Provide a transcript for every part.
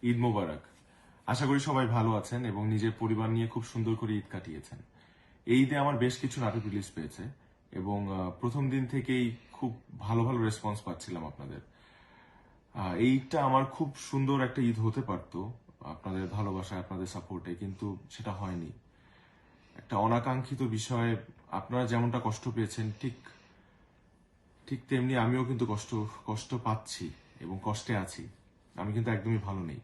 ঈদ মোবারক। আশা করি সবাই ভালো আছেন এবং নিজের পরিবার নিয়ে খুব সুন্দর করে ঈদ কাটিয়েছেন। এই ঈদে আমার বেশ কিছু নাটক রিলিজ পেয়েছে এবং প্রথম দিন থেকেই খুব ভালো ভালো রেসপন্স পাচ্ছিলাম আপনাদের। এই ঈদটা আমার খুব সুন্দর একটা ঈদ হতে পারতো আপনাদের ভালোবাসায়, আপনাদের সাপোর্টে, কিন্তু সেটা হয়নি। একটা অনাকাঙ্ক্ষিত বিষয়ে আপনারা যেমনটা কষ্ট পেয়েছেন ঠিক ঠিক তেমনি আমিও কিন্তু কষ্ট কষ্ট পাচ্ছি এবং কষ্টে আছি। আমি কিন্তু একদমই ভালো নেই।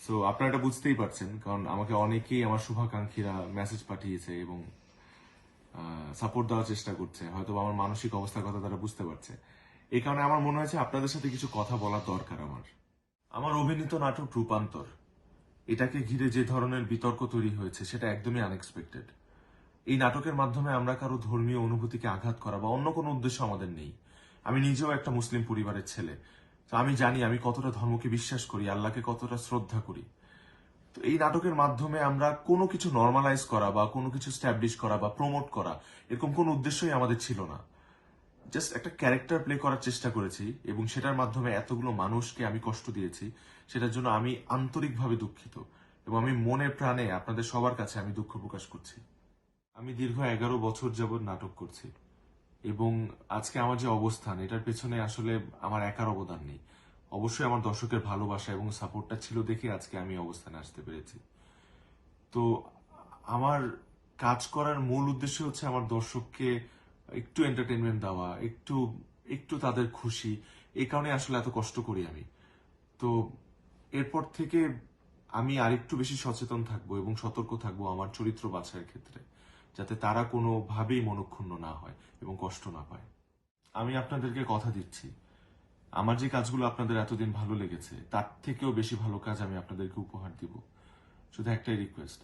সো আপনারা এটা বুঝতেই পারছেন, কারণ আমাকে অনেকেই আমার শুভাকাঙ্ক্ষীরা মেসেজ পাঠিয়েছে এবং সাপোর্ট দেওয়ার চেষ্টা করছে। হয়তো আমার মানসিক অবস্থার কথা তারা বুঝতে পারছে। এই কারণে আমার মনে হয়েছে আপনাদের সাথে কিছু কথা বলা দরকার আমার। আমার অভিনীত নাটক রূপান্তর, এটাকে ঘিরে যে ধরনের বিতর্ক তৈরি হয়েছে সেটা একদমই আনএক্সপেক্টেড। এই নাটকের মাধ্যমে আমরা কারো ধর্মীয় অনুভূতিকে আঘাত করা বা অন্য কোনো উদ্দেশ্য আমাদের নেই। আমি নিজেও একটা মুসলিম পরিবারের ছেলে, তো আমি জানি আমি কতটা ধর্মকে বিশ্বাস করি, আল্লাহকে কতটা শ্রদ্ধা করি। তো এই নাটকের মাধ্যমে আমরা কোনো কিছু নর্মালাইজ করা বা কোনো কিছু স্ট্যাবলিশ করা বা প্রমোট করা, এরকম কোনো উদ্দেশ্যই আমাদের ছিল না। জাস্ট একটা ক্যারেক্টার প্লে করার চেষ্টা করেছি এবং সেটার মাধ্যমে এতগুলো মানুষকে আমি কষ্ট দিয়েছি। সেটার জন্য আমি আন্তরিকভাবে দুঃখিত এবং আমি মনে প্রাণে আপনাদের সবার কাছে আমি দুঃখ প্রকাশ করছি। আমি দীর্ঘ 11 বছর যাবৎ নাটক করছি এবং আজকে আমার যে অবস্থান, এটার পেছনে আসলে আমার একার অবদান নেই। অবশ্যই আমার দর্শকের ভালোবাসা এবং সাপোর্টটা ছিল দেখে আজকে আমি অবস্থানে আসতে পেরেছি। তো আমার কাজ করার মূল উদ্দেশ্য হচ্ছে আমার দর্শককে একটু এন্টারটেনমেন্ট দেওয়া, একটু একটু তাদের খুশি। এই কারণে আসলে এত কষ্ট করি আমি। তো এরপর থেকে আমি আরেকটু বেশি সচেতন থাকবো এবং সতর্ক থাকবো আমার চরিত্র বাছাইয়ের ক্ষেত্রে, যাতে তারা কোনোভাবেই মনক্ষুণ্ণ না হয় এবং কষ্ট না পায়। আমি আপনাদেরকে কথা দিচ্ছি, আমার যে কাজগুলো আপনাদের এতদিন ভালো লেগেছে তার থেকেও বেশি ভালো কাজ আমি আপনাদেরকে উপহার দিব। শুধু একটাই রিকোয়েস্ট,